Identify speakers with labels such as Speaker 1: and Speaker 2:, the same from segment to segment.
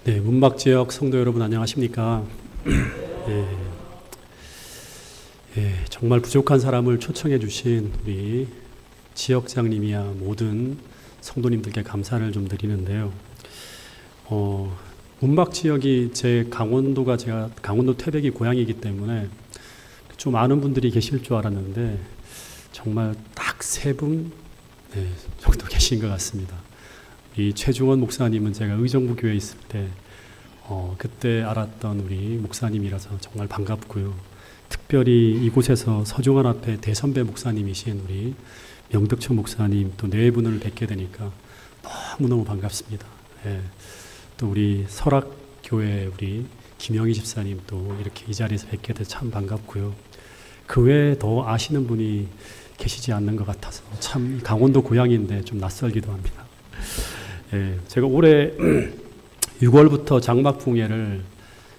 Speaker 1: 네, 문막 지역 성도 여러분 안녕하십니까? 정말 부족한 사람을 초청해 주신 우리 지역장님이야 모든 성도님들께 감사를 좀 드리는데요. 문막 지역이 제가 강원도 태백이 고향이기 때문에 좀 아는 분들이 계실 줄 알았는데 정말 딱 3분 정도 계신 것 같습니다. 이 최중원 목사님은 제가 의정부 교회에 있을 때 그때 알았던 우리 목사님이라서 정말 반갑고요. 특별히 이곳에서 서중환 앞에 대선배 목사님이신 우리 명덕초 목사님 또 4분을 뵙게 되니까 너무너무 반갑습니다. 또 우리 설악교회 우리 김영희 집사님 또 이렇게 이 자리에서 뵙게 돼서 참 반갑고요. 그 외에 더 아시는 분이 계시지 않는 것 같아서 참 강원도 고향인데 좀 낯설기도 합니다. 제가 올해 6월부터 장막붕예를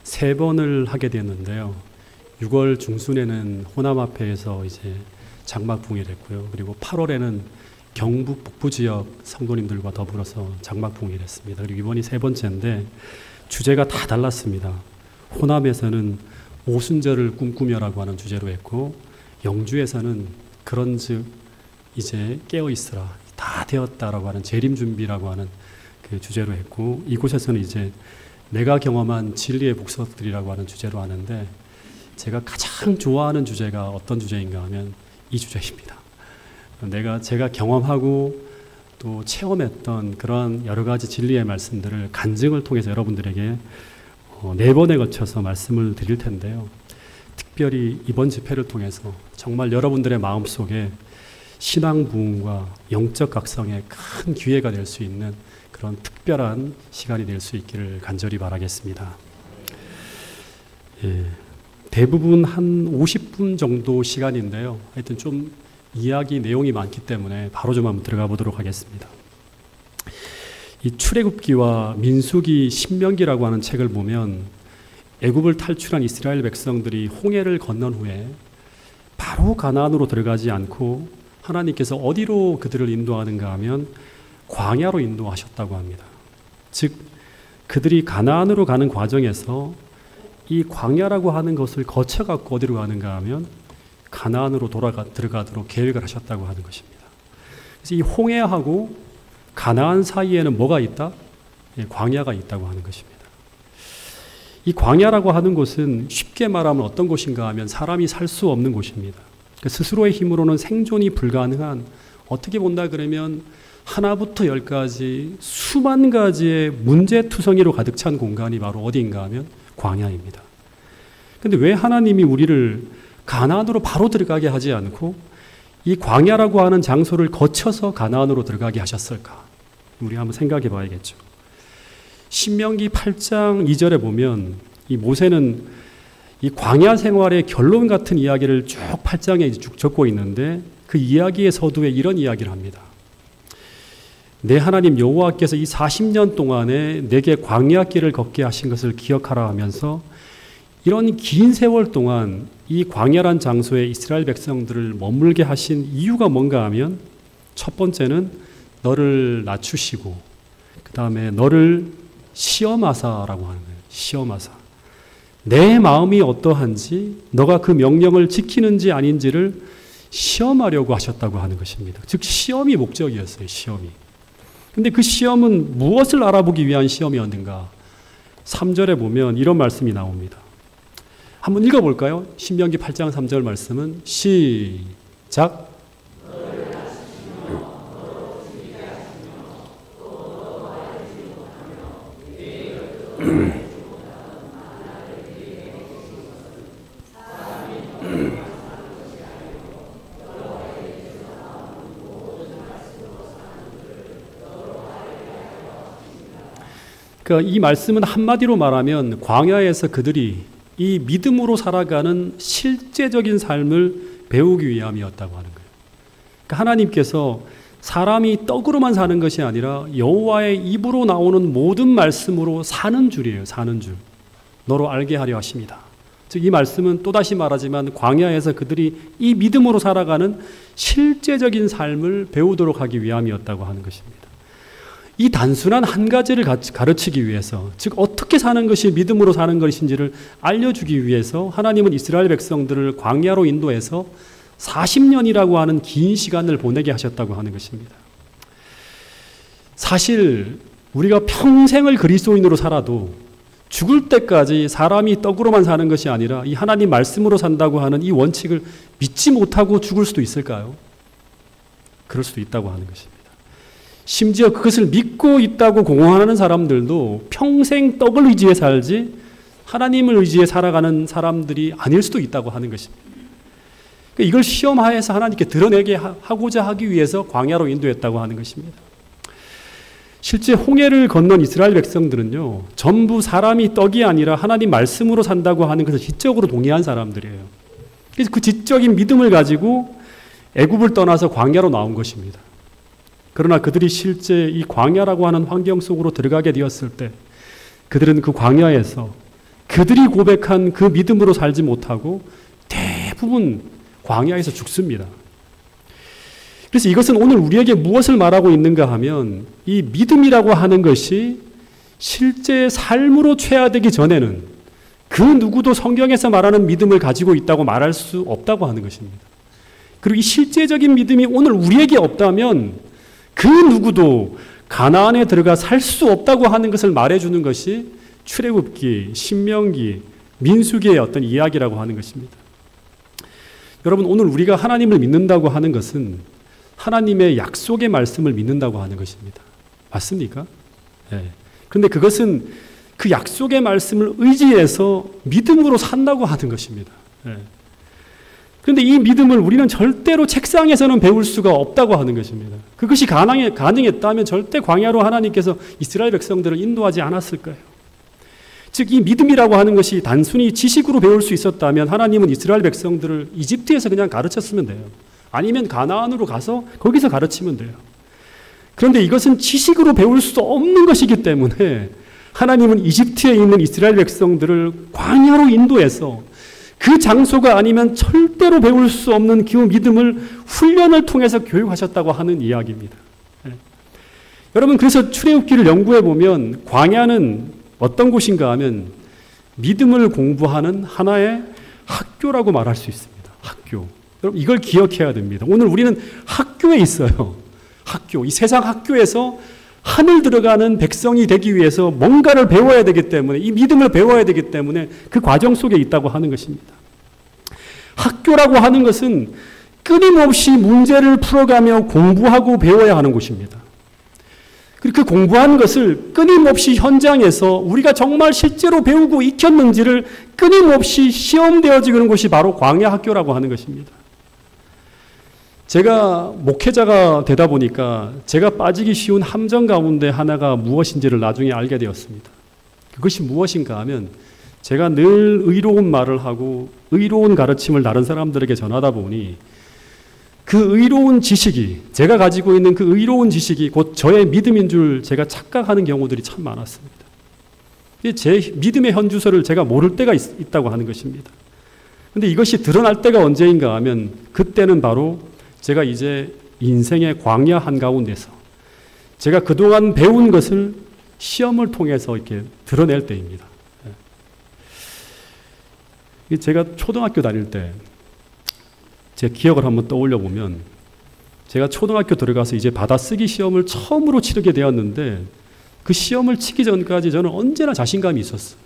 Speaker 1: 3번을 하게 되었는데요. 6월 중순에는 호남 앞에서 이제 장막붕예를 했고요. 그리고 8월에는 경북 북부 지역 성도님들과 더불어서 장막붕예를 했습니다. 그리고 이번이 3번째인데 주제가 다 달랐습니다. 호남에서는 오순절을 꿈꾸며라고 하는 주제로 했고, 영주에서는 그런즉 이제 깨어 있으라 다 되었다라고 하는 재림 준비라고 하는 그 주제로 했고, 이곳에서는 이제 내가 경험한 진리의 복속들이라고 하는 주제로 하는데, 제가 가장 좋아하는 주제가 어떤 주제인가 하면 이 주제입니다. 제가 경험하고 또 체험했던 그런 여러 가지 진리의 말씀들을 간증을 통해서 여러분들에게 4번에 걸쳐서 말씀을 드릴 텐데요. 특별히 이번 집회를 통해서 정말 여러분들의 마음속에 신앙 부흥과 영적 각성의 큰 기회가 될 수 있는 그런 특별한 시간이 될 수 있기를 간절히 바라겠습니다. 대부분 한 50분 정도 시간인데요. 하여튼 좀 이야기 내용이 많기 때문에 바로 좀 한번 들어가 보도록 하겠습니다. 이 출애굽기와 민수기, 신명기라고 하는 책을 보면 애굽을 탈출한 이스라엘 백성들이 홍해를 건넌 후에 바로 가나안으로 들어가지 않고 하나님께서 어디로 그들을 인도하는가 하면 광야로 인도하셨다고 합니다. 즉 그들이 가나안으로 가는 과정에서 이 광야라고 하는 것을 거쳐갖고 어디로 가는가 하면 가나안으로 들어가도록 계획을 하셨다고 하는 것입니다. 그래서 이 홍해하고 가나안 사이에는 뭐가 있다? 광야가 있다고 하는 것입니다. 이 광야라고 하는 곳은 쉽게 말하면 어떤 곳인가 하면 사람이 살 수 없는 곳입니다. 스스로의 힘으로는 생존이 불가능한, 어떻게 본다 그러면 하나부터 10까지 수만 가지의 문제투성이로 가득 찬 공간이 바로 어디인가 하면 광야입니다. 그런데 왜 하나님이 우리를 가나안으로 바로 들어가게 하지 않고 이 광야라고 하는 장소를 거쳐서 가나안으로 들어가게 하셨을까? 우리 한번 생각해 봐야겠죠. 신명기 8장 2절에 보면 이 모세는 이 광야 생활의 결론 같은 이야기를 쭉 8장에 쭉 적고 있는데, 그 이야기의 서두에 이런 이야기를 합니다. 내 하나님 여호와께서 이 40년 동안에 내게 광야 길을 걷게 하신 것을 기억하라 하면서 이런 긴 세월 동안 이 광야란 장소에 이스라엘 백성들을 머물게 하신 이유가 뭔가 하면, 첫 번째는 너를 낮추시고 그 다음에 너를 시험하사라고 하는 거예요. 시험하사. 내 마음이 어떠한지, 너가 그 명령을 지키는지 아닌지를 시험하려고 하셨다고 하는 것입니다. 즉 시험이 목적이었어요. 시험이. 근데 그 시험은 무엇을 알아보기 위한 시험이었는가? 3절에 보면 이런 말씀이 나옵니다. 한번 읽어볼까요? 신명기 8장 3절 말씀은 시작. 그러니까 이 말씀은 한마디로 말하면 광야에서 그들이 이 믿음으로 살아가는 실제적인 삶을 배우기 위함이었다고 하는 거예요. 그러니까 하나님께서 사람이 떡으로만 사는 것이 아니라 여호와의 입으로 나오는 모든 말씀으로 사는 줄이에요. 사는 줄. 너로 알게 하려 하십니다. 즉 이 말씀은 또다시 말하지만 광야에서 그들이 이 믿음으로 살아가는 실제적인 삶을 배우도록 하기 위함이었다고 하는 것입니다. 이 단순한 한 가지를 가르치기 위해서, 즉 어떻게 사는 것이 믿음으로 사는 것인지를 알려주기 위해서 하나님은 이스라엘 백성들을 광야로 인도해서 40년이라고 하는 긴 시간을 보내게 하셨다고 하는 것입니다. 사실 우리가 평생을 그리스도인으로 살아도 죽을 때까지 사람이 떡으로만 사는 것이 아니라 이 하나님 말씀으로 산다고 하는 이 원칙을 믿지 못하고 죽을 수도 있을까요? 그럴 수도 있다고 하는 것입니다. 심지어 그것을 믿고 있다고 공언하는 사람들도 평생 떡을 의지해 살지 하나님을 의지해 살아가는 사람들이 아닐 수도 있다고 하는 것입니다. 이걸 시험하에서 하나님께 드러내게 하고자 하기 위해서 광야로 인도했다고 하는 것입니다. 실제 홍해를 건넌 이스라엘 백성들은요, 전부 사람이 떡이 아니라 하나님 말씀으로 산다고 하는 것을 지적으로 동의한 사람들이에요. 그래서 그 지적인 믿음을 가지고 애굽을 떠나서 광야로 나온 것입니다. 그러나 그들이 실제 이 광야라고 하는 환경 속으로 들어가게 되었을 때 그들은 그 광야에서 그들이 고백한 그 믿음으로 살지 못하고 대부분 광야에서 죽습니다. 그래서 이것은 오늘 우리에게 무엇을 말하고 있는가 하면 이 믿음이라고 하는 것이 실제 삶으로 취하되기 전에는 그 누구도 성경에서 말하는 믿음을 가지고 있다고 말할 수 없다고 하는 것입니다. 그리고 이 실제적인 믿음이 오늘 우리에게 없다면 그 누구도 가나안에 들어가 살 수 없다고 하는 것을 말해주는 것이 출애굽기, 신명기, 민수기의 어떤 이야기라고 하는 것입니다. 여러분, 오늘 우리가 하나님을 믿는다고 하는 것은 하나님의 약속의 말씀을 믿는다고 하는 것입니다. 맞습니까? 네. 그런데 그것은 그 약속의 말씀을 의지해서 믿음으로 산다고 하는 것입니다. 네. 그런데 이 믿음을 우리는 절대로 책상에서는 배울 수가 없다고 하는 것입니다. 그것이 가능했다면 절대 광야로 하나님께서 이스라엘 백성들을 인도하지 않았을 거예요. 즉, 이 믿음이라고 하는 것이 단순히 지식으로 배울 수 있었다면 하나님은 이스라엘 백성들을 이집트에서 그냥 가르쳤으면 돼요. 아니면 가나안으로 가서 거기서 가르치면 돼요. 그런데 이것은 지식으로 배울 수 없는 것이기 때문에 하나님은 이집트에 있는 이스라엘 백성들을 광야로 인도해서 그 장소가 아니면 절대로 배울 수 없는 그 믿음을 훈련을 통해서 교육하셨다고 하는 이야기입니다. 네. 여러분, 그래서 출애굽기를 연구해 보면 광야는 어떤 곳인가 하면 믿음을 공부하는 하나의 학교라고 말할 수 있습니다. 학교. 여러분, 이걸 기억해야 됩니다. 오늘 우리는 학교에 있어요. 학교. 이 세상 학교에서 하늘 들어가는 백성이 되기 위해서 뭔가를 배워야 되기 때문에, 이 믿음을 배워야 되기 때문에 그 과정 속에 있다고 하는 것입니다. 학교라고 하는 것은 끊임없이 문제를 풀어가며 공부하고 배워야 하는 곳입니다. 그리고 그 공부한 것을 끊임없이 현장에서 우리가 정말 실제로 배우고 익혔는지를 끊임없이 시험되어지는 곳이 바로 광야 학교라고 하는 것입니다. 제가 목회자가 되다 보니까 제가 빠지기 쉬운 함정 가운데 하나가 무엇인지를 나중에 알게 되었습니다. 그것이 무엇인가 하면 제가 늘 의로운 말을 하고 의로운 가르침을 다른 사람들에게 전하다 보니 그 의로운 지식이, 제가 가지고 있는 그 의로운 지식이 곧 저의 믿음인 줄 제가 착각하는 경우들이 참 많았습니다. 제 믿음의 현주소를 제가 모를 때가 있다고 하는 것입니다. 그런데 이것이 드러날 때가 언제인가 하면 그때는 바로 제가 이제 인생의 광야 한가운데서 제가 그동안 배운 것을 시험을 통해서 이렇게 드러낼 때입니다. 제가 초등학교 다닐 때 제 기억을 한번 떠올려 보면 제가 초등학교 들어가서 이제 받아쓰기 시험을 처음으로 치르게 되었는데 그 시험을 치기 전까지 저는 언제나 자신감이 있었어요.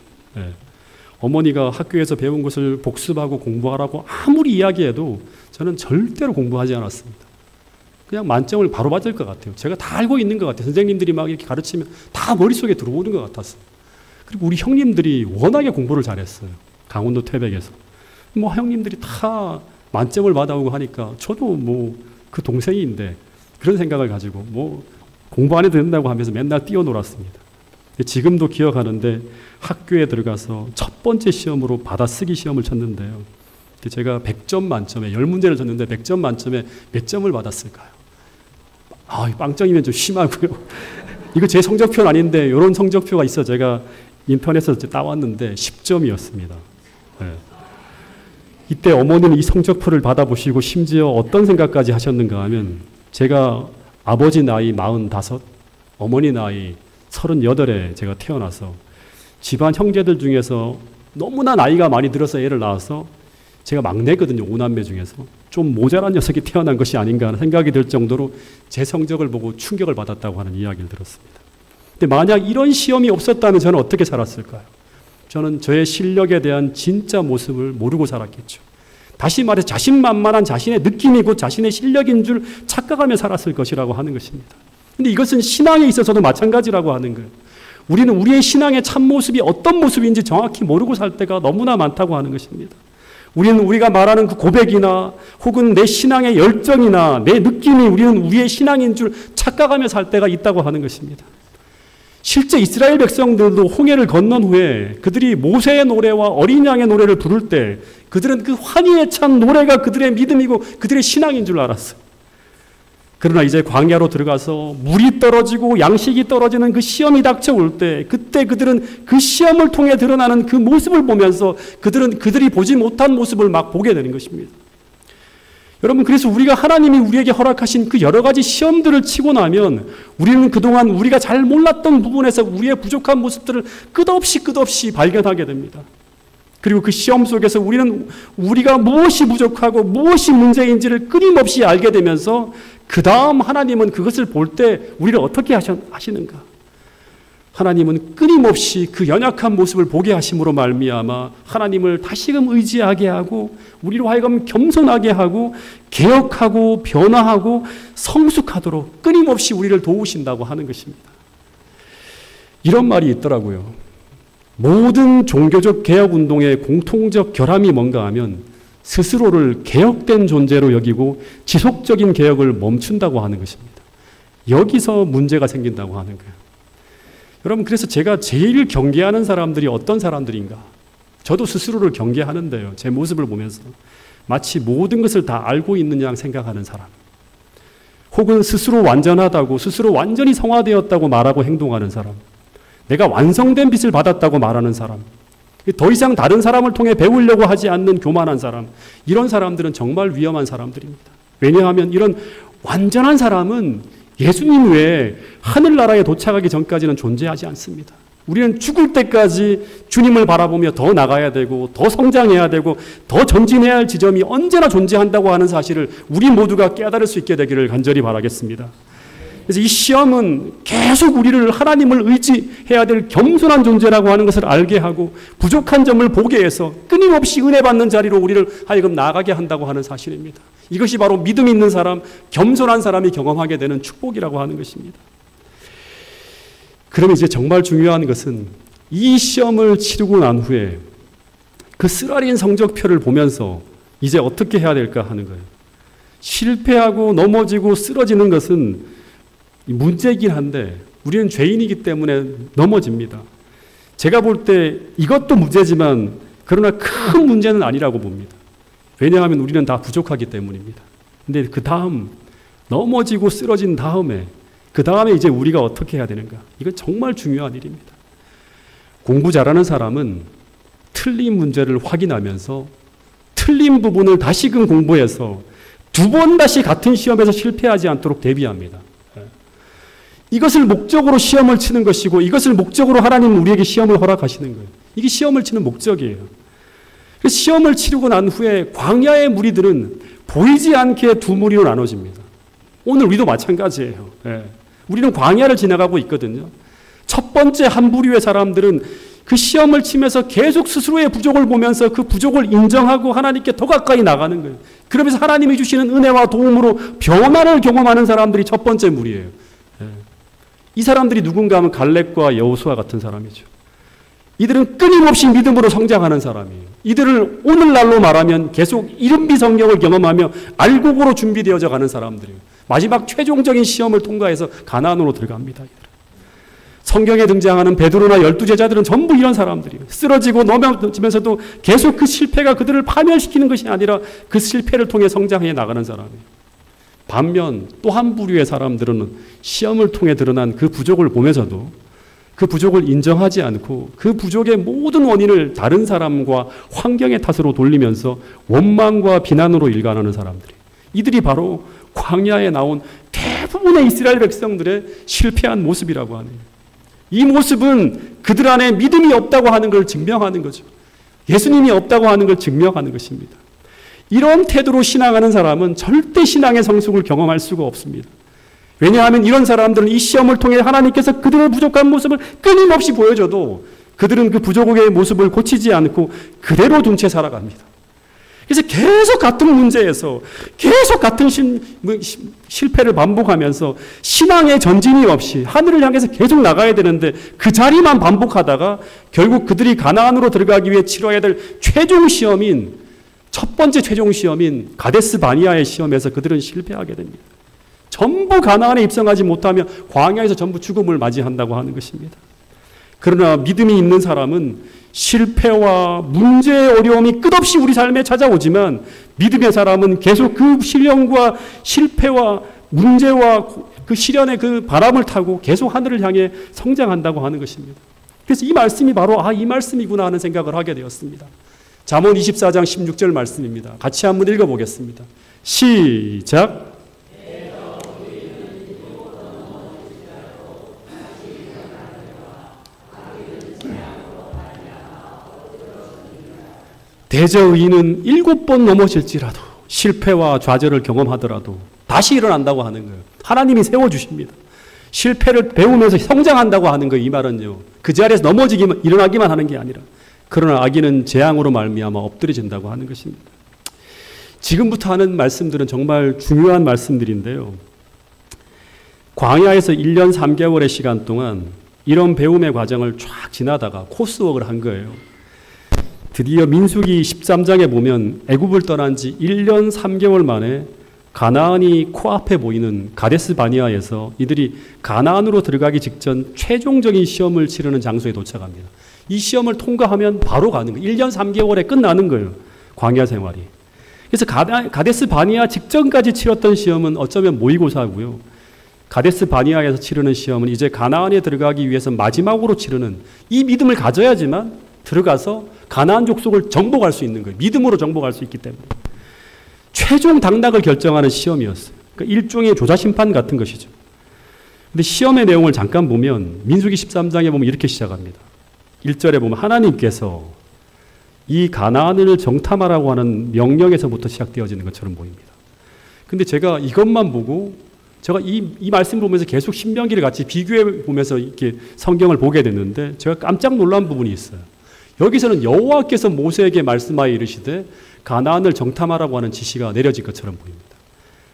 Speaker 1: 어머니가 학교에서 배운 것을 복습하고 공부하라고 아무리 이야기해도 저는 절대로 공부하지 않았습니다. 그냥 만점을 바로 받을 것 같아요. 제가 다 알고 있는 것 같아요. 선생님들이 막 이렇게 가르치면 다 머릿속에 들어오는 것 같았어요. 그리고 우리 형님들이 워낙에 공부를 잘했어요. 강원도 태백에서. 뭐 형님들이 다 만점을 받아오고 하니까 저도 뭐 그 동생인데 그런 생각을 가지고 뭐 공부 안 해도 된다고 하면서 맨날 뛰어놀았습니다. 지금도 기억하는데 학교에 들어가서 첫 번째 시험으로 받아쓰기 시험을 쳤는데요. 제가 100점 만점에 10문제를 쳤는데 100점 만점에 몇 점을 받았을까요? 빵점이면 좀 심하고요. 이거 제 성적표는 아닌데 이런 성적표가 있어 제가 인터넷에서 따왔는데 10점이었습니다. 네. 이때 어머니는 이 성적표를 받아보시고 심지어 어떤 생각까지 하셨는가 하면 제가 아버지 나이 45, 어머니 나이 38에 제가 태어나서 집안 형제들 중에서 너무나 나이가 많이 들어서 애를 낳아서 제가 막내거든요. 5남매 중에서. 좀 모자란 녀석이 태어난 것이 아닌가 하는 생각이 들 정도로 제 성적을 보고 충격을 받았다고 하는 이야기를 들었습니다. 근데 만약 이런 시험이 없었다면 저는 어떻게 살았을까요? 저는 저의 실력에 대한 진짜 모습을 모르고 살았겠죠. 다시 말해 자신만만한 자신의 느낌이고 자신의 실력인 줄 착각하며 살았을 것이라고 하는 것입니다. 근데 이것은 신앙에 있어서도 마찬가지라고 하는 거예요. 우리는 우리의 신앙의 참모습이 어떤 모습인지 정확히 모르고 살 때가 너무나 많다고 하는 것입니다. 우리는 우리가 말하는 그 고백이나 혹은 내 신앙의 열정이나 내 느낌이 우리는 우리의 신앙인 줄 착각하며 살 때가 있다고 하는 것입니다. 실제 이스라엘 백성들도 홍해를 건넌 후에 그들이 모세의 노래와 어린 양의 노래를 부를 때 그들은 그 환희에 찬 노래가 그들의 믿음이고 그들의 신앙인 줄 알았어요. 그러나 이제 광야로 들어가서 물이 떨어지고 양식이 떨어지는 그 시험이 닥쳐올 때 그때 그들은 그 시험을 통해 드러나는 그 모습을 보면서 그들이 보지 못한 모습을 막 보게 되는 것입니다. 여러분, 그래서 우리가 하나님이 우리에게 허락하신 그 여러 가지 시험들을 치고 나면 우리는 그동안 우리가 잘 몰랐던 부분에서 우리의 부족한 모습들을 끝없이 발견하게 됩니다. 그리고 그 시험 속에서 우리는 우리가 무엇이 부족하고 무엇이 문제인지를 끊임없이 알게 되면서 그 다음 하나님은 그것을 볼 때 우리를 어떻게 하시는가? 하나님은 끊임없이 그 연약한 모습을 보게 하심으로 말미암아 하나님을 다시금 의지하게 하고 우리로 하여금 겸손하게 하고 개혁하고 변화하고 성숙하도록 끊임없이 우리를 도우신다고 하는 것입니다. 이런 말이 있더라고요. 모든 종교적 개혁운동의 공통적 결함이 뭔가 하면 스스로를 개혁된 존재로 여기고 지속적인 개혁을 멈춘다고 하는 것입니다. 여기서 문제가 생긴다고 하는 거예요. 여러분, 그래서 제가 제일 경계하는 사람들이 어떤 사람들인가? 저도 스스로를 경계하는데요. 제 모습을 보면서 마치 모든 것을 다 알고 있는 양 생각하는 사람, 혹은 스스로 완전하다고 스스로 완전히 성화되었다고 말하고 행동하는 사람, 내가 완성된 빛을 받았다고 말하는 사람, 더 이상 다른 사람을 통해 배우려고 하지 않는 교만한 사람, 이런 사람들은 정말 위험한 사람들입니다. 왜냐하면 이런 완전한 사람은 예수님 외에 하늘나라에 도착하기 전까지는 존재하지 않습니다. 우리는 죽을 때까지 주님을 바라보며 더 나가야 되고 더 성장해야 되고 더 전진해야 할 지점이 언제나 존재한다고 하는 사실을 우리 모두가 깨달을 수 있게 되기를 간절히 바라겠습니다. 그래서 이 시험은 계속 우리를 하나님을 의지해야 될 겸손한 존재라고 하는 것을 알게 하고 부족한 점을 보게 해서 끊임없이 은혜 받는 자리로 우리를 하여금 나아가게 한다고 하는 사실입니다. 이것이 바로 믿음 있는 사람, 겸손한 사람이 경험하게 되는 축복이라고 하는 것입니다. 그러면 이제 정말 중요한 것은 이 시험을 치르고 난 후에 그 쓰라린 성적표를 보면서 이제 어떻게 해야 될까 하는 거예요. 실패하고 넘어지고 쓰러지는 것은 문제이긴 한데 우리는 죄인이기 때문에 넘어집니다. 제가 볼 때 이것도 문제지만 그러나 큰 문제는 아니라고 봅니다. 왜냐하면 우리는 다 부족하기 때문입니다. 근데 그 다음 넘어지고 쓰러진 다음에 그 다음에 이제 우리가 어떻게 해야 되는가? 이건 정말 중요한 일입니다. 공부 잘하는 사람은 틀린 문제를 확인하면서 틀린 부분을 다시금 공부해서 두 번 다시 같은 시험에서 실패하지 않도록 대비합니다. 이것을 목적으로 시험을 치는 것이고 이것을 목적으로 하나님은 우리에게 시험을 허락하시는 거예요. 이게 시험을 치는 목적이에요. 그래서 시험을 치르고 난 후에 광야의 무리들은 보이지 않게 두 무리로 나눠집니다. 오늘 우리도 마찬가지예요. 우리는 광야를 지나가고 있거든요. 첫 번째 한 부류의 사람들은 그 시험을 치면서 계속 스스로의 부족을 보면서 그 부족을 인정하고 하나님께 더 가까이 나가는 거예요. 그러면서 하나님이 주시는 은혜와 도움으로 변화를 경험하는 사람들이 첫 번째 무리예요. 이 사람들이 누군가 하면 갈렙과 여호수아 같은 사람이죠. 이들은 끊임없이 믿음으로 성장하는 사람이에요. 이들을 오늘날로 말하면 계속 이른비 성경을 경험하며 알곡으로 준비되어져 가는 사람들이에요. 마지막 최종적인 시험을 통과해서 가나안으로 들어갑니다. 성경에 등장하는 베드로나 12제자들은 전부 이런 사람들이에요. 쓰러지고 넘어지면서도 계속 그 실패가 그들을 파멸시키는 것이 아니라 그 실패를 통해 성장해 나가는 사람이에요. 반면 또 한 부류의 사람들은 시험을 통해 드러난 그 부족을 보면서도 그 부족을 인정하지 않고 그 부족의 모든 원인을 다른 사람과 환경의 탓으로 돌리면서 원망과 비난으로 일관하는 사람들이, 이들이 바로 광야에 나온 대부분의 이스라엘 백성들의 실패한 모습이라고 하네요. 이 모습은 그들 안에 믿음이 없다고 하는 걸 증명하는 거죠. 예수님이 없다고 하는 걸 증명하는 것입니다. 이런 태도로 신앙하는 사람은 절대 신앙의 성숙을 경험할 수가 없습니다. 왜냐하면 이런 사람들은 이 시험을 통해 하나님께서 그들의 부족한 모습을 끊임없이 보여줘도 그들은 그 부족의 모습을 고치지 않고 그대로 둔 채 살아갑니다. 그래서 계속 같은 문제에서 계속 같은 실패를 반복하면서 신앙의 전진이 없이 하늘을 향해서 계속 나가야 되는데 그 자리만 반복하다가 결국 그들이 가나안으로 들어가기 위해 치러야 될 최종 시험인 첫 번째 최종 시험인 가데스 바니아의 시험에서 그들은 실패하게 됩니다. 전부 가나안에 입성하지 못하면 광야에서 전부 죽음을 맞이한다고 하는 것입니다. 그러나 믿음이 있는 사람은 실패와 문제의 어려움이 끝없이 우리 삶에 찾아오지만 믿음의 사람은 계속 그 시련과 실패와 문제와 그 시련의 그 바람을 타고 계속 하늘을 향해 성장한다고 하는 것입니다. 그래서 이 말씀이 바로 이 말씀이구나 하는 생각을 하게 되었습니다. 잠언 24장 16절 말씀입니다. 같이 한번 읽어보겠습니다. 시작. 대저의인은 7번 넘어질지라도 실패와 좌절을 경험하더라도 다시 일어난다고 하는 거예요. 하나님이 세워주십니다. 실패를 배우면서 성장한다고 하는 거예요. 이 말은요. 그 자리에서 일어나기만 하는 게 아니라 그러나 악인은 재앙으로 말미암아 엎드려진다고 하는 것입니다. 지금부터 하는 말씀들은 정말 중요한 말씀들인데요. 광야에서 1년 3개월의 시간 동안 이런 배움의 과정을 쫙 지나다가 코스웍을 한 거예요. 드디어 민수기 13장에 보면 애굽을 떠난 지 1년 3개월 만에 가나안이 코앞에 보이는 가데스 바니아에서 이들이 가나안으로 들어가기 직전 최종적인 시험을 치르는 장소에 도착합니다. 이 시험을 통과하면 바로 가는 거예요. 1년 3개월에 끝나는 거예요. 광야 생활이. 그래서 가데스 바니아 직전까지 치렀던 시험은 어쩌면 모의고사고요. 가데스 바니아에서 치르는 시험은 이제 가나안에 들어가기 위해서 마지막으로 치르는 이 믿음을 가져야지만 들어가서 가나안 족속을 정복할 수 있는 거예요. 믿음으로 정복할 수 있기 때문에. 최종 당락을 결정하는 시험이었어요. 그러니까 일종의 조자심판 같은 것이죠. 근데 시험의 내용을 잠깐 보면 민수기 13장에 보면 이렇게 시작합니다. 1절에 보면 하나님께서 이 가나안을 정탐하라고 하는 명령에서부터 시작되어지는 것처럼 보입니다. 근데 제가 이것만 보고 제가 이 말씀 보면서 계속 신명기를 같이 비교해 보면서 이렇게 성경을 보게 됐는데 제가 깜짝 놀란 부분이 있어요. 여기서는 여호와께서 모세에게 말씀하여 이르시되 가나안을 정탐하라고 하는 지시가 내려진 것처럼 보입니다.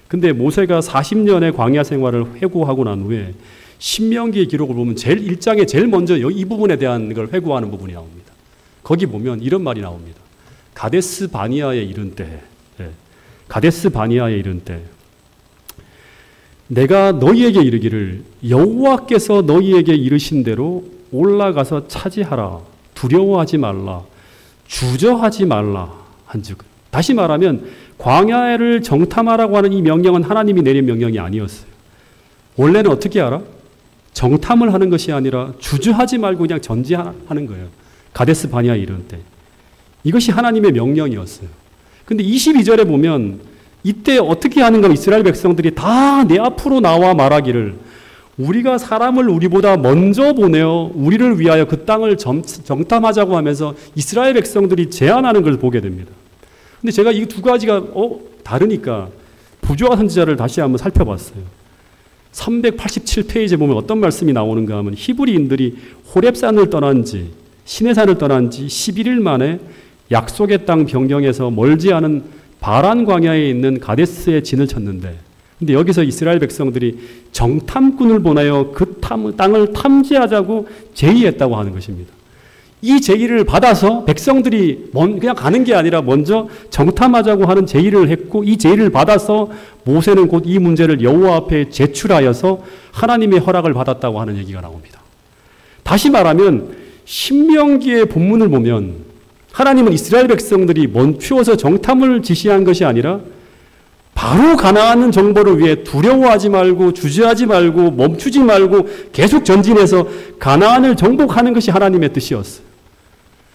Speaker 1: 근데 모세가 40년의 광야 생활을 회고하고 난 후에 신명기의 기록을 보면 1장에 제일 먼저 이 부분에 대한 걸 회고하는 부분이 나옵니다. 거기 보면 이런 말이 나옵니다. 가데스 바니아에 이른 때, 가데스 바니아에 이른 때 내가 너희에게 이르기를 여호와께서 너희에게 이르신 대로 올라가서 차지하라. 두려워하지 말라. 주저하지 말라. 한즉. 다시 말하면 광야를 정탐하라고 하는 이 명령은 하나님이 내린 명령이 아니었어요. 원래는 어떻게 알아? 정탐을 하는 것이 아니라 주저하지 말고 그냥 전지하는 거예요. 가데스 바니아에 이른 때. 이것이 하나님의 명령이었어요. 근데 22절에 보면 이때 어떻게 하는가 이스라엘 백성들이 다 내 앞으로 나와 말하기를 우리가 사람을 우리보다 먼저 보내어 우리를 위하여 그 땅을 정탐하자고 하면서 이스라엘 백성들이 제안하는 걸 보게 됩니다. 근데 제가 이 두 가지가 다르니까 부조화 선지자를 다시 한번 살펴봤어요. 387페이지에 보면 어떤 말씀이 나오는가 하면 히브리인들이 호렙산을 떠난 지 시내산을 떠난 지 11일 만에 약속의 땅 변경에서 멀지 않은 바란 광야에 있는 가데스에 진을 쳤는데 근데 여기서 이스라엘 백성들이 정탐꾼을 보내어 그 땅을 탐지하자고 제의했다고 하는 것입니다. 이 제의를 받아서 백성들이 그냥 가는 게 아니라 먼저 정탐하자고 하는 제의를 했고 이 제의를 받아서 모세는 곧 이 문제를 여호와 앞에 제출하여서 하나님의 허락을 받았다고 하는 얘기가 나옵니다. 다시 말하면 신명기의 본문을 보면 하나님은 이스라엘 백성들이 멈추어서 정탐을 지시한 것이 아니라 바로 가나안 정보를 위해 두려워하지 말고 주저하지 말고 멈추지 말고 계속 전진해서 가나안을 정복하는 것이 하나님의 뜻이었어요.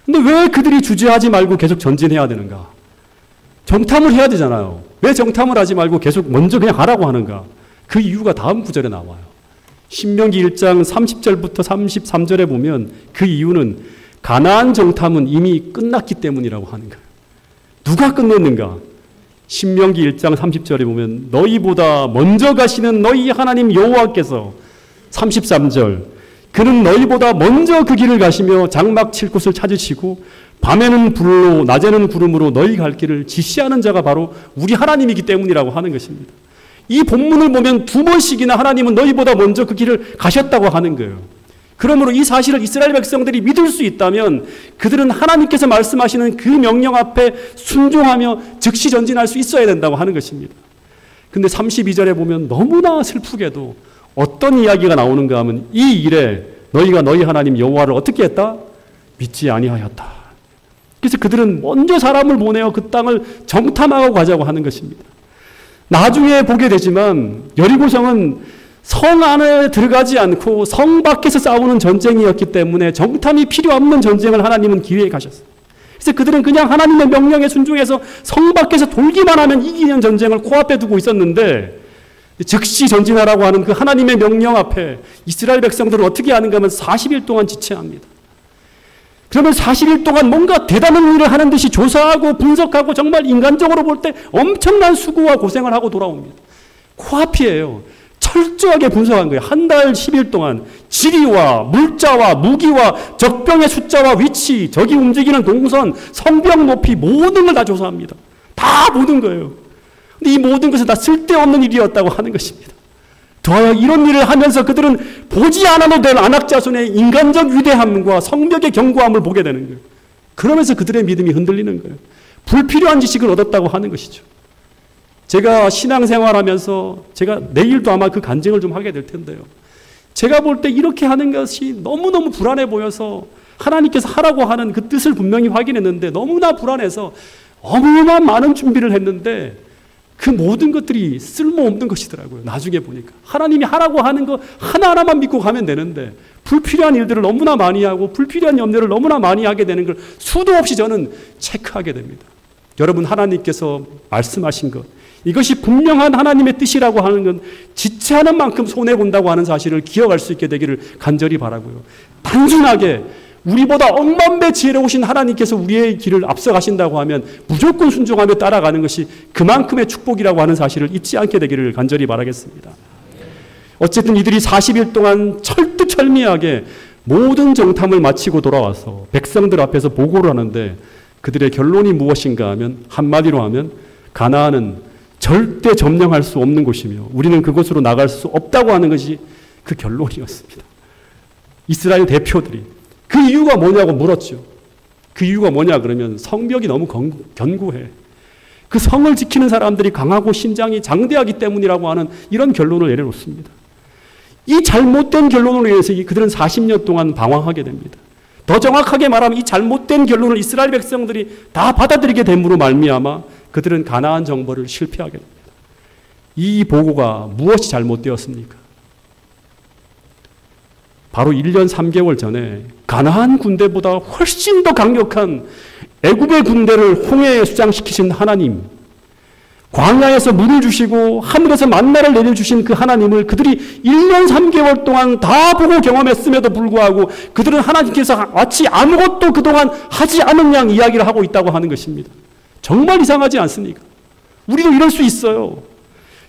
Speaker 1: 근데 왜 그들이 주저하지 말고 계속 전진해야 되는가? 정탐을 해야 되잖아요. 왜 정탐을 하지 말고 계속 먼저 그냥 가라고 하는가? 그 이유가 다음 구절에 나와요. 신명기 1장 30절부터 33절에 보면 그 이유는 가나안 정탐은 이미 끝났기 때문이라고 하는 거예요. 누가 끝냈는가? 신명기 1장 30절에 보면 너희보다 먼저 가시는 너희 하나님 여호와께서 33절 그는 너희보다 먼저 그 길을 가시며 장막 칠 곳을 찾으시고 밤에는 불로 낮에는 구름으로 너희 갈 길을 지시하는 자가 바로 우리 하나님이기 때문이라고 하는 것입니다. 이 본문을 보면 두 번씩이나 하나님은 너희보다 먼저 그 길을 가셨다고 하는 거예요. 그러므로 이 사실을 이스라엘 백성들이 믿을 수 있다면 그들은 하나님께서 말씀하시는 그 명령 앞에 순종하며 즉시 전진할 수 있어야 된다고 하는 것입니다. 근데 32절에 보면 너무나 슬프게도 어떤 이야기가 나오는가 하면 이 일에 너희가 너희 하나님 여호와를 어떻게 했다? 믿지 아니하였다. 그래서 그들은 먼저 사람을 보내어 그 땅을 정탐하고 가자고 하는 것입니다. 나중에 보게 되지만 여리고성은 성 안에 들어가지 않고 성 밖에서 싸우는 전쟁이었기 때문에 정탐이 필요 없는 전쟁을 하나님은 기회에 가셨어요. 그래서 그들은 그냥 하나님의 명령에 순종해서 성 밖에서 돌기만 하면 이기는 전쟁을 코앞에 두고 있었는데 즉시 전진하라고 하는 그 하나님의 명령 앞에 이스라엘 백성들은 어떻게 하는가 하면 40일 동안 지체합니다. 그러면 40일 동안 뭔가 대단한 일을 하는 듯이 조사하고 분석하고 정말 인간적으로 볼 때 엄청난 수고와 고생을 하고 돌아옵니다. 코앞이에요. 철저하게 분석한 거예요. 한 달 10일 동안 지리와 물자와 무기와 적병의 숫자와 위치, 적이 움직이는 동선, 성병 높이 모든 걸 다 조사합니다. 다 보는 거예요. 근데 이 모든 것은 다 쓸데없는 일이었다고 하는 것입니다. 더하여 이런 일을 하면서 그들은 보지 않아도 될 안악자손의 인간적 위대함과 성벽의 견고함을 보게 되는 거예요. 그러면서 그들의 믿음이 흔들리는 거예요. 불필요한 지식을 얻었다고 하는 것이죠. 제가 신앙생활하면서 제가 내일도 아마 그 간증을 좀 하게 될 텐데요. 제가 볼 때 이렇게 하는 것이 너무너무 불안해 보여서 하나님께서 하라고 하는 그 뜻을 분명히 확인했는데 너무나 불안해서 어마어마한 많은 준비를 했는데 그 모든 것들이 쓸모없는 것이더라고요. 나중에 보니까. 하나님이 하라고 하는 거 하나하나만 믿고 가면 되는데 불필요한 일들을 너무나 많이 하고 불필요한 염려를 너무나 많이 하게 되는 걸 수도 없이 저는 체크하게 됩니다. 여러분 하나님께서 말씀하신 것 이것이 분명한 하나님의 뜻이라고 하는 건 지체하는 만큼 손해본다고 하는 사실을 기억할 수 있게 되기를 간절히 바라고요. 단순하게 우리보다 억만배 지혜로우신 하나님께서 우리의 길을 앞서가신다고 하면 무조건 순종하며 따라가는 것이 그만큼의 축복이라고 하는 사실을 잊지 않게 되기를 간절히 바라겠습니다. 어쨌든 이들이 40일 동안 철두철미하게 모든 정탐을 마치고 돌아와서 백성들 앞에서 보고를 하는데 그들의 결론이 무엇인가 하면 한마디로 하면 가나안은 절대 점령할 수 없는 곳이며 우리는 그곳으로 나갈 수 없다고 하는 것이 그 결론이었습니다. 이스라엘 대표들이 그 이유가 뭐냐고 물었죠. 그 이유가 뭐냐 그러면 성벽이 너무 견고해. 그 성을 지키는 사람들이 강하고 신장이 장대하기 때문이라고 하는 이런 결론을 내려놓습니다. 이 잘못된 결론으로 인해서 그들은 40년 동안 방황하게 됩니다. 더 정확하게 말하면 이 잘못된 결론을 이스라엘 백성들이 다 받아들이게 됨으로 말미암아 그들은 가나안 정벌을 실패하게 됩니다. 이 보고가 무엇이 잘못되었습니까? 바로 1년 3개월 전에 가나안 군대보다 훨씬 더 강력한 애굽의 군대를 홍해에 수장시키신 하나님, 광야에서 물을 주시고 하늘에서 만나를 내려주신 그 하나님을 그들이 1년 3개월 동안 다 보고 경험했음에도 불구하고 그들은 하나님께서 마치 아무것도 그동안 하지 않은 양 이야기를 하고 있다고 하는 것입니다. 정말 이상하지 않습니까? 우리도 이럴 수 있어요.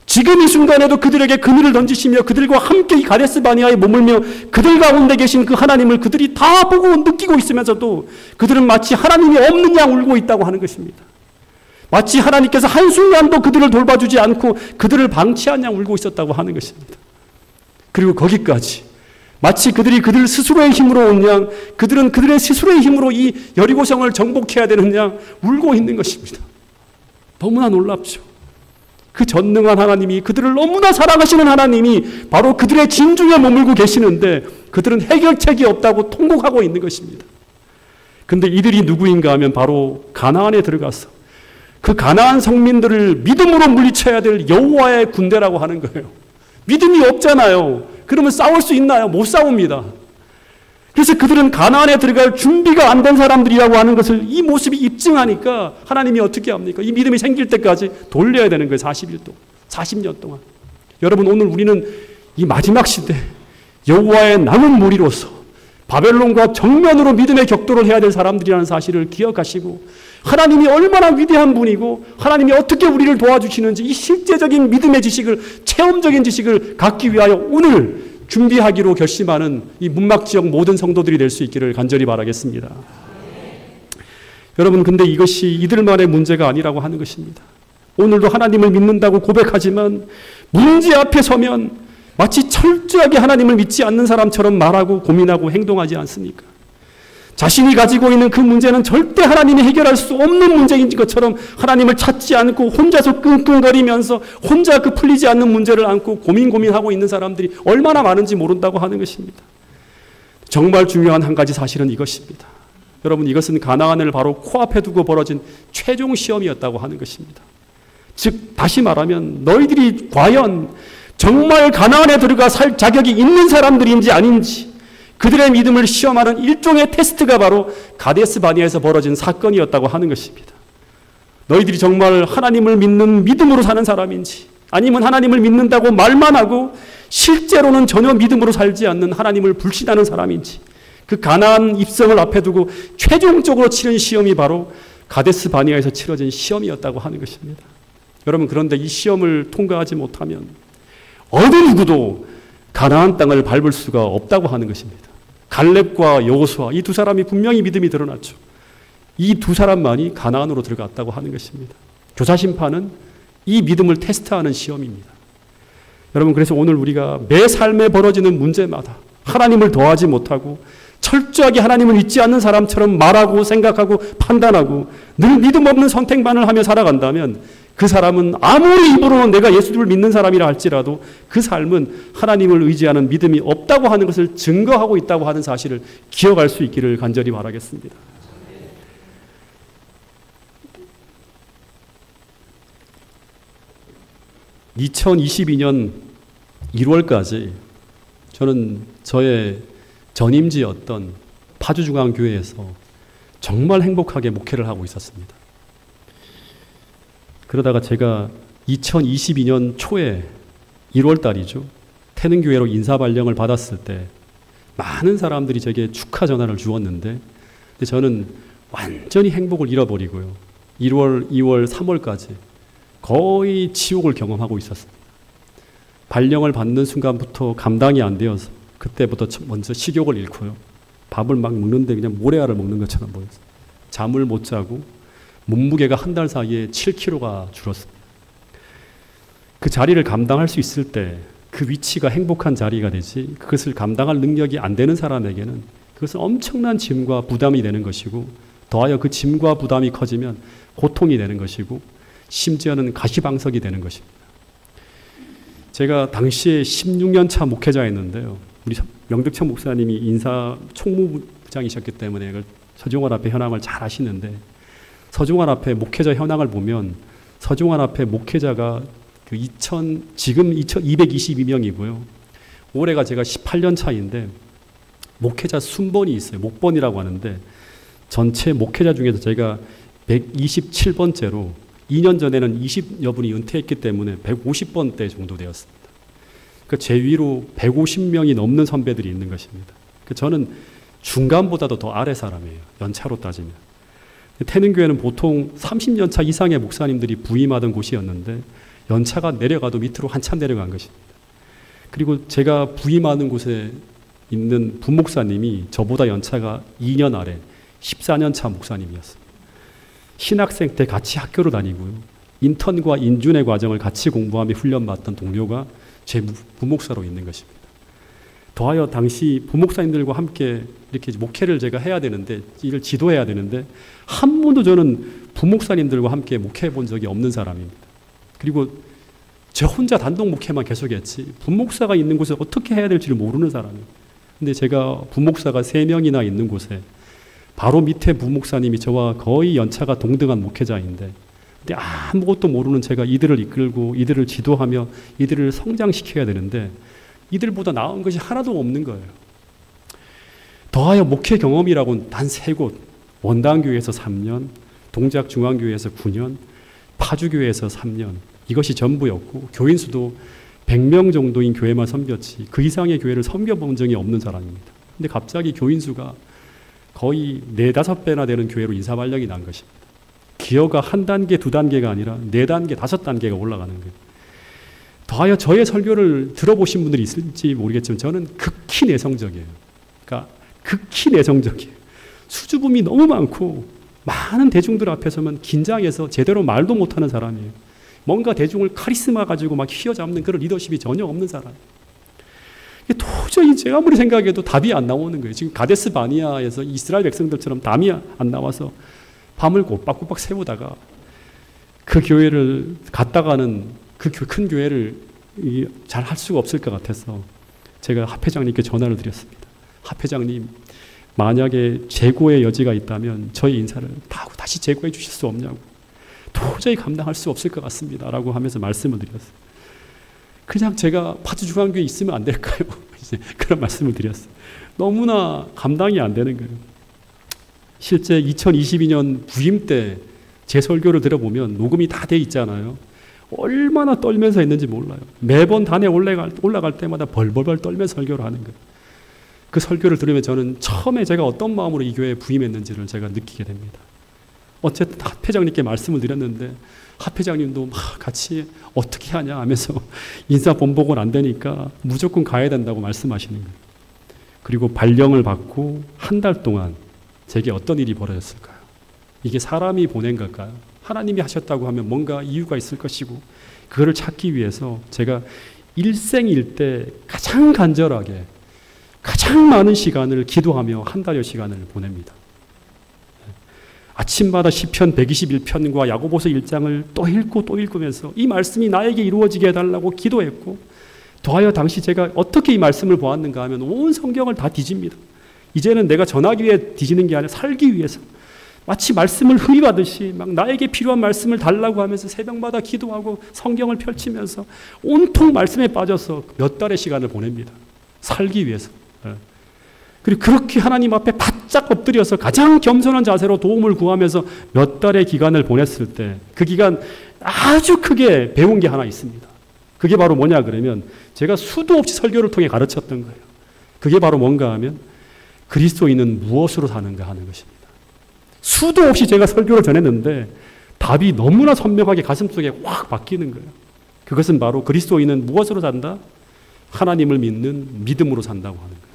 Speaker 1: 지금 이 순간에도 그들에게 그늘을 던지시며 그들과 함께 이 가데스 바네아에 머물며 그들 가운데 계신 그 하나님을 그들이 다 보고 느끼고 있으면서도 그들은 마치 하나님이 없는 양 울고 있다고 하는 것입니다. 마치 하나님께서 한순간도 그들을 돌봐주지 않고 그들을 방치한 양 울고 있었다고 하는 것입니다. 그리고 거기까지 마치 그들이 그들 스스로의 힘으로 온 양, 그들은 그들의 스스로의 힘으로 이 여리고성을 정복해야 되는 양 울고 있는 것입니다. 너무나 놀랍죠. 그 전능한 하나님이 그들을 너무나 사랑하시는 하나님이 바로 그들의 진중에 머물고 계시는데 그들은 해결책이 없다고 통곡하고 있는 것입니다. 근데 이들이 누구인가 하면 바로 가나안에 들어가서 그 가나안 성민들을 믿음으로 물리쳐야 될 여호와의 군대라고 하는 거예요. 믿음이 없잖아요. 그러면 싸울 수 있나요? 못 싸웁니다. 그래서 그들은 가나안에 들어갈 준비가 안 된 사람들이라고 하는 것을 이 모습이 입증하니까 하나님이 어떻게 합니까? 이 믿음이 생길 때까지 돌려야 되는 거예요. 40일 동안. 40년 동안. 여러분, 오늘 우리는 이 마지막 시대 여호와의 남은 무리로서 바벨론과 정면으로 믿음의 격돌을 해야 될 사람들이라는 사실을 기억하시고, 하나님이 얼마나 위대한 분이고 하나님이 어떻게 우리를 도와주시는지 이 실제적인 믿음의 지식을, 체험적인 지식을 갖기 위하여 오늘 준비하기로 결심하는 이 문막 지역 모든 성도들이 될 수 있기를 간절히 바라겠습니다. 여러분, 근데 이것이 이들만의 문제가 아니라고 하는 것입니다. 오늘도 하나님을 믿는다고 고백하지만 문제 앞에 서면 마치 철저하게 하나님을 믿지 않는 사람처럼 말하고 고민하고 행동하지 않습니까? 자신이 가지고 있는 그 문제는 절대 하나님이 해결할 수 없는 문제인 것처럼 하나님을 찾지 않고 혼자서 끙끙거리면서 혼자 그 풀리지 않는 문제를 안고 고민하고 있는 사람들이 얼마나 많은지 모른다고 하는 것입니다. 정말 중요한 한 가지 사실은 이것입니다. 여러분, 이것은 가나안을 바로 코앞에 두고 벌어진 최종 시험이었다고 하는 것입니다. 즉, 다시 말하면 너희들이 과연 정말 가나안에 들어가 살 자격이 있는 사람들인지 아닌지, 그들의 믿음을 시험하는 일종의 테스트가 바로 가데스 바네아에서 벌어진 사건이었다고 하는 것입니다. 너희들이 정말 하나님을 믿는 믿음으로 사는 사람인지, 아니면 하나님을 믿는다고 말만 하고 실제로는 전혀 믿음으로 살지 않는 하나님을 불신하는 사람인지, 그 가나안 입성을 앞에 두고 최종적으로 치른 시험이 바로 가데스 바네아에서 치러진 시험이었다고 하는 것입니다. 여러분, 그런데 이 시험을 통과하지 못하면 어느 누구도 가나안 땅을 밟을 수가 없다고 하는 것입니다. 갈렙과 여호수아, 이 두 사람이 분명히 믿음이 드러났죠. 이 두 사람만이 가나안으로 들어갔다고 하는 것입니다. 교사심판은 이 믿음을 테스트하는 시험입니다. 여러분, 그래서 오늘 우리가 매 삶에 벌어지는 문제마다 하나님을 더하지 못하고 철저하게 하나님을 믿지 않는 사람처럼 말하고 생각하고 판단하고 늘 믿음 없는 선택만을 하며 살아간다면 그 사람은 아무리 입으로는 내가 예수를 믿는 사람이라 할지라도 그 삶은 하나님을 의지하는 믿음이 없다고 하는 것을 증거하고 있다고 하는 사실을 기억할 수 있기를 간절히 바라겠습니다. (2022년 1월까지) 저는 저의 전임지였던 파주중앙교회에서 정말 행복하게 목회를 하고 있었습니다. 그러다가 제가 2022년 초에 1월 달이죠. 태능교회로 인사발령을 받았을 때 많은 사람들이 제게 축하 전화를 주었는데, 근데 저는 완전히 행복을 잃어버리고요. 1월, 2월, 3월까지 거의 지옥을 경험하고 있었습니다. 발령을 받는 순간부터 감당이 안 되어서 그때부터 먼저 식욕을 잃고요. 밥을 막 먹는데 그냥 모래알을 먹는 것처럼 보였어요. 잠을 못 자고 몸무게가 한 달 사이에 7kg가 줄었습니다. 그 자리를 감당할 수 있을 때 그 위치가 행복한 자리가 되지, 그것을 감당할 능력이 안 되는 사람에게는 그것은 엄청난 짐과 부담이 되는 것이고, 더하여 그 짐과 부담이 커지면 고통이 되는 것이고, 심지어는 가시방석이 되는 것입니다. 제가 당시에 16년 차 목회자였는데요. 우리 명득천 목사님이 인사 총무부장이셨기 때문에 서종환 앞에 현황을 잘 아시는데, 서종환 앞에 목회자 현황을 보면 서종환 앞에 목회자가 지금 222명이고요. 올해가 제가 18년 차인데 목회자 순번이 있어요. 목번이라고 하는데 전체 목회자 중에서 제가 127번째로 2년 전에는 20여 분이 은퇴했기 때문에 150번대 정도 되었습니다. 그러니까 제 위로 150명이 넘는 선배들이 있는 것입니다. 저는 중간보다도 더 아래 사람이에요. 연차로 따지면. 태능교회는 보통 30년 차 이상의 목사님들이 부임하던 곳이었는데 연차가 내려가도 밑으로 한참 내려간 것입니다. 그리고 제가 부임하는 곳에 있는 부목사님이 저보다 연차가 2년 아래 14년 차 목사님이었습니다. 신학생 때 같이 학교를 다니고요. 인턴과 인준의 과정을 같이 공부하며 훈련받던 동료가 제 부목사로 있는 것입니다. 더하여 당시 부목사님들과 함께 이렇게 목회를 제가 해야 되는데, 이를 지도해야 되는데 한 번도 저는 부목사님들과 함께 목회해 본 적이 없는 사람입니다. 그리고 저 혼자 단독 목회만 계속했지 부목사가 있는 곳에 어떻게 해야 될지를 모르는 사람이에요. 근데 제가 부목사가 3명이나 있는 곳에 바로 밑에 부목사님이 저와 거의 연차가 동등한 목회자인데, 근데 아무것도 모르는 제가 이들을 이끌고 이들을 지도하며 이들을 성장시켜야 되는데 이들보다 나은 것이 하나도 없는 거예요. 더하여 목회 경험이라고는 단 3곳, 원당교회에서 3년, 동작중앙교회에서 9년, 파주교회에서 3년, 이것이 전부였고 교인 수도 100명 정도인 교회만 섬겼지 그 이상의 교회를 섬겨본 적이 없는 사람입니다. 근데 갑자기 교인 수가 거의 4, 5배나 되는 교회로 인사발령이 난 것입니다. 기여가 1단계, 2단계가 아니라 4단계, 5단계가 올라가는 거예요. 더하여 저의 설교를 들어보신 분들이 있을지 모르겠지만 저는 극히 내성적이에요. 그러니까 극히 내성적이에요. 수줍음이 너무 많고 많은 대중들 앞에서만 긴장해서 제대로 말도 못하는 사람이에요. 뭔가 대중을 카리스마 가지고 막 휘어잡는 그런 리더십이 전혀 없는 사람. 도저히 제가 아무리 생각해도 답이 안 나오는 거예요. 지금 가데스 바니아에서 이스라엘 백성들처럼 답이 안 나와서 밤을 꼬박꼬박 새우다가 그 교회를 갔다가는 그 큰 교회를 잘 할 수가 없을 것 같아서 제가 합회장님께 전화를 드렸습니다. 합회장님, 만약에 재고의 여지가 있다면 저희 인사를 다시 재고해 주실 수 없냐고. 도저히 감당할 수 없을 것 같습니다. 라고 하면서 말씀을 드렸어요. 그냥 제가 파주중앙교회에 있으면 안 될까요? 이제 그런 말씀을 드렸어요. 너무나 감당이 안 되는 거예요. 실제 2022년 부임 때 제 설교를 들어보면 녹음이 다 돼 있잖아요. 얼마나 떨면서 했는지 몰라요. 매번 단에 올라갈 때마다 벌벌벌 떨면서 설교를 하는 거예요. 그 설교를 들으면 저는 처음에 제가 어떤 마음으로 이 교회에 부임했는지를 제가 느끼게 됩니다. 어쨌든 합회장님께 말씀을 드렸는데 합회장님도 막 같이 어떻게 하냐 하면서 인사 본보고는 안 되니까 무조건 가야 된다고 말씀하시는 거예요. 그리고 발령을 받고 1달 동안 제게 어떤 일이 벌어졌을까요? 이게 사람이 보낸 걸까요? 하나님이 하셨다고 하면 뭔가 이유가 있을 것이고 그거를 찾기 위해서 제가 일생일대 가장 간절하게 가장 많은 시간을 기도하며 1달여 시간을 보냅니다. 아침마다 시편 121편과 야고보서 1장을 또 읽고 또 읽으면서 이 말씀이 나에게 이루어지게 해달라고 기도했고 더하여 당시 제가 어떻게 이 말씀을 보았는가 하면 온 성경을 다 뒤집니다. 이제는 내가 전하기 위해 뒤지는 게 아니라 살기 위해서 마치 말씀을 흡입하듯이 막 나에게 필요한 말씀을 달라고 하면서 새벽마다 기도하고 성경을 펼치면서 온통 말씀에 빠져서 몇 달의 시간을 보냅니다. 살기 위해서. 그리고 그렇게 하나님 앞에 바짝 엎드려서 가장 겸손한 자세로 도움을 구하면서 몇 달의 기간을 보냈을 때 그 기간 아주 크게 배운 게 하나 있습니다. 그게 바로 뭐냐 그러면 제가 수도 없이 설교를 통해 가르쳤던 거예요. 그게 바로 뭔가 하면 그리스도인은 무엇으로 사는가 하는 것입니다. 수도 없이 제가 설교를 전했는데 답이 너무나 선명하게 가슴속에 확 박히는 거예요. 그것은 바로 그리스도인은 무엇으로 산다? 하나님을 믿는 믿음으로 산다고 하는 거예요.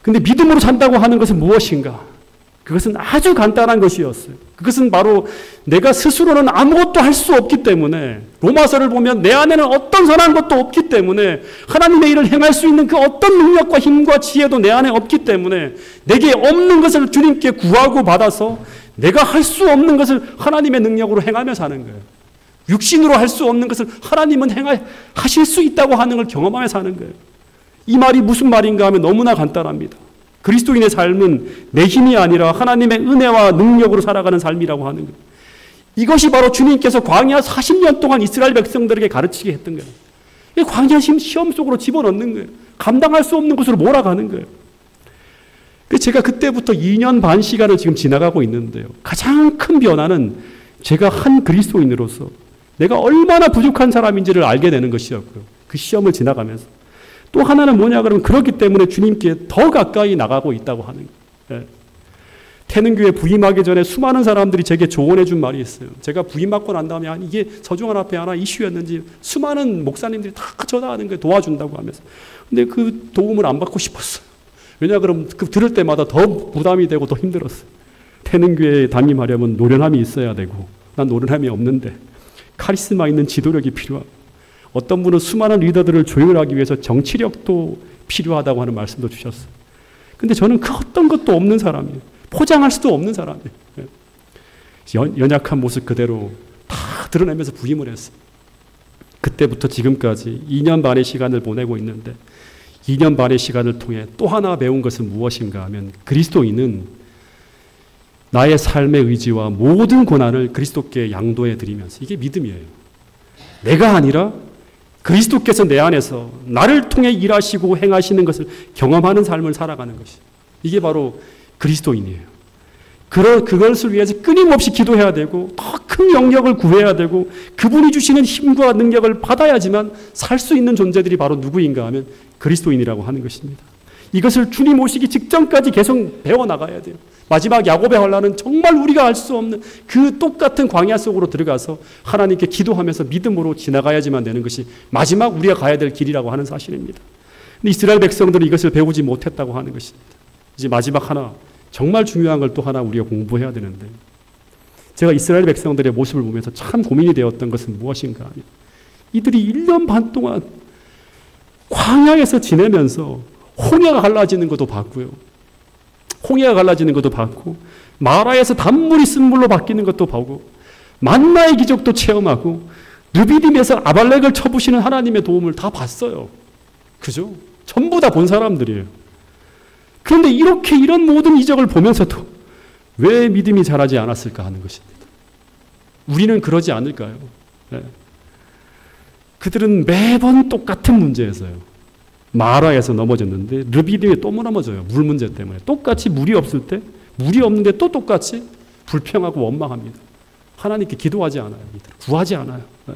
Speaker 1: 근데 믿음으로 산다고 하는 것은 무엇인가? 그것은 아주 간단한 것이었어요. 그것은 바로 내가 스스로는 아무것도 할 수 없기 때문에 로마서를 보면 내 안에는 어떤 선한 것도 없기 때문에 하나님의 일을 행할 수 있는 그 어떤 능력과 힘과 지혜도 내 안에 없기 때문에 내게 없는 것을 주님께 구하고 받아서 내가 할 수 없는 것을 하나님의 능력으로 행하며 사는 거예요. 육신으로 할 수 없는 것을 하나님은 하실 수 있다고 하는 걸 경험하며 사는 거예요. 이 말이 무슨 말인가 하면 너무나 간단합니다. 그리스도인의 삶은 내 힘이 아니라 하나님의 은혜와 능력으로 살아가는 삶이라고 하는 거예요. 이것이 바로 주님께서 광야 40년 동안 이스라엘 백성들에게 가르치게 했던 거예요. 이 광야 시험 속으로 집어넣는 거예요. 감당할 수 없는 곳으로 몰아가는 거예요. 제가 그때부터 2년 반 시간을 지금 지나가고 있는데요. 가장 큰 변화는 제가 한 그리스도인으로서 내가 얼마나 부족한 사람인지를 알게 되는 것이었고요. 그 시험을 지나가면서. 또 하나는 뭐냐 그러면 그렇기 때문에 주님께 더 가까이 나가고 있다고 하는 거예요. 태능교회 부임하기 전에 수많은 사람들이 제게 조언해 준 말이 있어요. 제가 부임받고 난 다음에 이게 서중환 앞에 하나 이슈였는지 수많은 목사님들이 다 전화하는 거예요. 도와준다고 하면서. 근데 그 도움을 안 받고 싶었어요. 왜냐 그러면 그 들을 때마다 더 부담이 되고 더 힘들었어요. 태능교회에 담임하려면 노련함이 있어야 되고 난 노련함이 없는데 카리스마 있는 지도력이 필요하고 어떤 분은 수많은 리더들을 조율하기 위해서 정치력도 필요하다고 하는 말씀도 주셨어요. 근데 저는 그 어떤 것도 없는 사람이에요. 포장할 수도 없는 사람이에요. 연약한 모습 그대로 다 드러내면서 부임을 했어요. 그때부터 지금까지 2년 반의 시간을 보내고 있는데 2년 반의 시간을 통해 또 하나 배운 것은 무엇인가 하면 그리스도인은 나의 삶의 의지와 모든 고난을 그리스도께 양도해 드리면서 이게 믿음이에요. 내가 아니라 그리스도께서 내 안에서 나를 통해 일하시고 행하시는 것을 경험하는 삶을 살아가는 것이 이게 바로 그리스도인이에요. 그것을 위해서 끊임없이 기도해야 되고 더 큰 영역을 구해야 되고 그분이 주시는 힘과 능력을 받아야지만 살 수 있는 존재들이 바로 누구인가 하면 그리스도인이라고 하는 것입니다. 이것을 주님 오시기 직전까지 계속 배워나가야 돼요. 마지막 야곱의 환난은 정말 우리가 알 수 없는 그 똑같은 광야 속으로 들어가서 하나님께 기도하면서 믿음으로 지나가야지만 되는 것이 마지막 우리가 가야 될 길이라고 하는 사실입니다. 근데 이스라엘 백성들은 이것을 배우지 못했다고 하는 것입니다. 이제 마지막 하나, 정말 중요한 걸 또 하나 우리가 공부해야 되는데, 제가 이스라엘 백성들의 모습을 보면서 참 고민이 되었던 것은 무엇인가 하면, 이들이 1년 반 동안 광야에서 지내면서 홍해가 갈라지는 것도 봤고요. 홍해가 갈라지는 것도 봤고, 마라에서 단물이 쓴물로 바뀌는 것도 보고, 만나의 기적도 체험하고, 르비딤에서 아발렉을 쳐부시는 하나님의 도움을 다 봤어요. 그죠? 전부 다 본 사람들이에요. 그런데 이렇게 이런 모든 이적을 보면서도 왜 믿음이 자라지 않았을까 하는 것입니다. 우리는 그러지 않을까요? 네. 그들은 매번 똑같은 문제에서요. 마라에서 넘어졌는데 르비딤에 또 넘어져요. 물 문제 때문에. 똑같이 물이 없을 때, 물이 없는데 또 똑같이 불평하고 원망합니다. 하나님께 기도하지 않아요. 구하지 않아요. 네.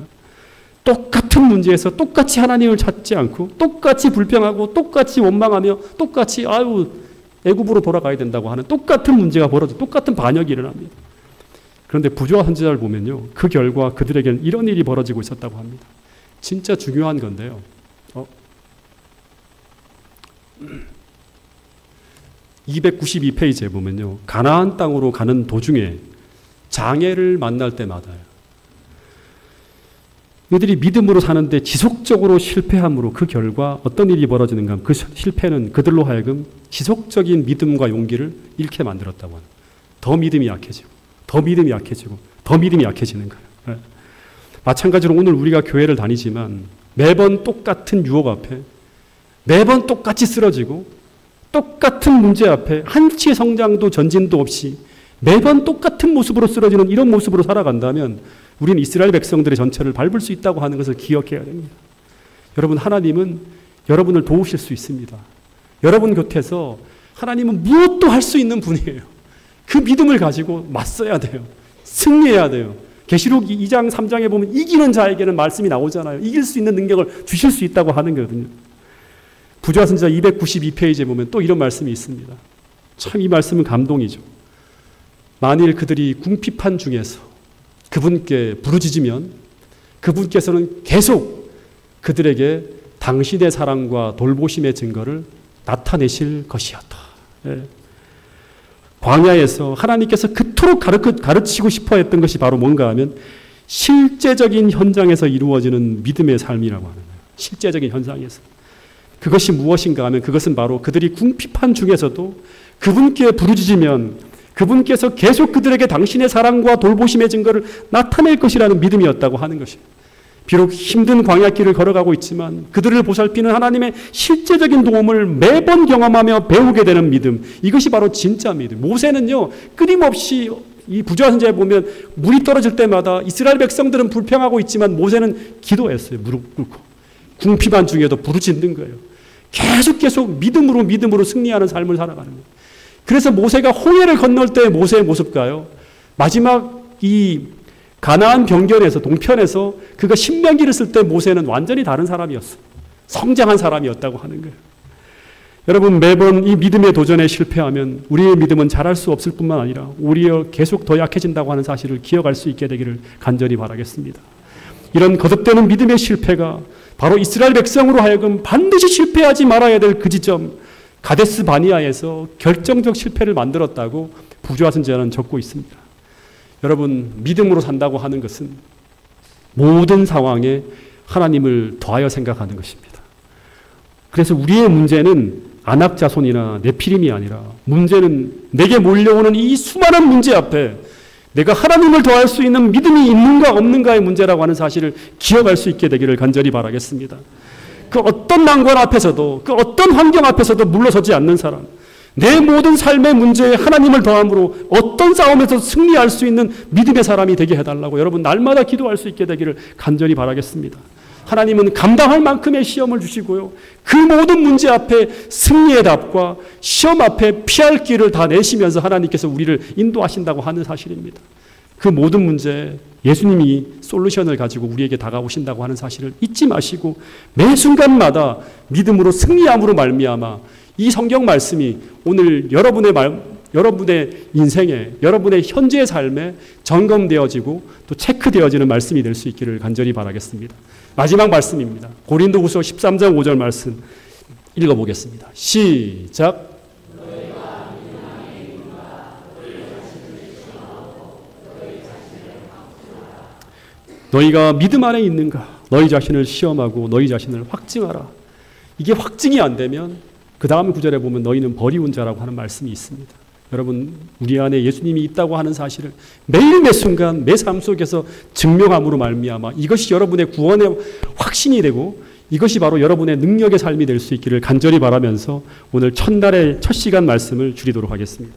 Speaker 1: 똑같은 문제에서 똑같이 하나님을 찾지 않고 똑같이 불평하고 똑같이 원망하며 똑같이 애굽으로 돌아가야 된다고 하는 똑같은 문제가 벌어져 똑같은 반역이 일어납니다. 그런데 부조와 선지자를 보면요. 그 결과 그들에게는 이런 일이 벌어지고 있었다고 합니다. 진짜 중요한 건데요. 292페이지에 보면요. 가나안 땅으로 가는 도중에 장애를 만날 때마다요. 이들이 믿음으로 사는데 지속적으로 실패함으로 그 결과 어떤 일이 벌어지는가 하면 그 실패는 그들로 하여금 지속적인 믿음과 용기를 잃게 만들었다고 합니다. 더 믿음이 약해지고 더 믿음이 약해지고 더 믿음이 약해지는 거예요. 네. 마찬가지로 오늘 우리가 교회를 다니지만 매번 똑같은 유혹 앞에 매번 똑같이 쓰러지고 똑같은 문제 앞에 한치의 성장도 전진도 없이 매번 똑같은 모습으로 쓰러지는 이런 모습으로 살아간다면 우리는 이스라엘 백성들의 전체를 밟을 수 있다고 하는 것을 기억해야 됩니다. 여러분, 하나님은 여러분을 도우실 수 있습니다. 여러분 곁에서 하나님은 무엇도 할 수 있는 분이에요. 그 믿음을 가지고 맞서야 돼요. 승리해야 돼요. 계시록 2장 3장에 보면 이기는 자에게는 말씀이 나오잖아요. 이길 수 있는 능력을 주실 수 있다고 하는 거거든요. 부조와 선지자 292페이지에 보면 또 이런 말씀이 있습니다. 참 이 말씀은 감동이죠. 만일 그들이 궁핍한 중에서 그분께 부르짖으면 그분께서는 계속 그들에게 당신의 사랑과 돌보심의 증거를 나타내실 것이었다. 예. 광야에서 하나님께서 그토록 가르치고 싶어 했던 것이 바로 뭔가 하면 실제적인 현장에서 이루어지는 믿음의 삶이라고 하는 거예요. 실제적인 현장에서. 그것이 무엇인가 하면 그것은 바로 그들이 궁핍한 중에서도 그분께 부르짖으면 그분께서 계속 그들에게 당신의 사랑과 돌보심의 증거를 나타낼 것이라는 믿음이었다고 하는 것입니다. 비록 힘든 광야길을 걸어가고 있지만 그들을 보살피는 하나님의 실제적인 도움을 매번 경험하며 배우게 되는 믿음. 이것이 바로 진짜 믿음. 모세는요, 끊임없이 이 부조와 선지자에 보면 물이 떨어질 때마다 이스라엘 백성들은 불평하고 있지만 모세는 기도했어요. 무릎 꿇고. 궁핍한 중에도 부르짖는 거예요. 계속 믿음으로 승리하는 삶을 살아가는 거예요. 그래서 모세가 홍해를 건널 때 모세의 모습과요. 마지막 이 가나안 병전에서 동편에서 그가 신명기를 쓸 때 모세는 완전히 다른 사람이었어요. 성장한 사람이었다고 하는 거예요. 여러분, 매번 이 믿음의 도전에 실패하면 우리의 믿음은 자랄 수 없을 뿐만 아니라 오히려 계속 더 약해진다고 하는 사실을 기억할 수 있게 되기를 간절히 바라겠습니다. 이런 거듭되는 믿음의 실패가 바로 이스라엘 백성으로 하여금 반드시 실패하지 말아야 될 그 지점, 가데스 바니아에서 결정적 실패를 만들었다고 부조와 선지자는 적고 있습니다. 여러분, 믿음으로 산다고 하는 것은 모든 상황에 하나님을 더하여 생각하는 것입니다. 그래서 우리의 문제는 안악자손이나 네피림이 아니라 문제는 내게 몰려오는 이 수많은 문제 앞에 내가 하나님을 더할 수 있는 믿음이 있는가 없는가의 문제라고 하는 사실을 기억할 수 있게 되기를 간절히 바라겠습니다. 그 어떤 난관 앞에서도 그 어떤 환경 앞에서도 물러서지 않는 사람, 내 모든 삶의 문제에 하나님을 더함으로 어떤 싸움에서 승리할 수 있는 믿음의 사람이 되게 해달라고 여러분 날마다 기도할 수 있게 되기를 간절히 바라겠습니다. 하나님은 감당할 만큼의 시험을 주시고요. 그 모든 문제 앞에 승리의 답과 시험 앞에 피할 길을 다 내시면서 하나님께서 우리를 인도하신다고 하는 사실입니다. 그 모든 문제에 예수님이 솔루션을 가지고 우리에게 다가오신다고 하는 사실을 잊지 마시고 매 순간마다 믿음으로 승리함으로 말미암아 이 성경 말씀이 오늘 여러분의 인생에, 여러분의 현재의 삶에 점검되어지고 또 체크되어지는 말씀이 될 수 있기를 간절히 바라겠습니다. 마지막 말씀입니다. 고린도후서 13장 5절 말씀 읽어보겠습니다. 시작. 너희가 믿음 안에 있는가? 너희 자신을 시험하고 너희 자신을 확증하라. 이게 확증이 안 되면 그 다음 구절에 보면 너희는 버리운 자라고 하는 말씀이 있습니다. 여러분, 우리 안에 예수님이 있다고 하는 사실을 매일 매 순간 매 삶 속에서 증명함으로 말미암아 이것이 여러분의 구원의 확신이 되고 이것이 바로 여러분의 능력의 삶이 될 수 있기를 간절히 바라면서 오늘 첫날의 첫 시간 말씀을 줄이도록 하겠습니다.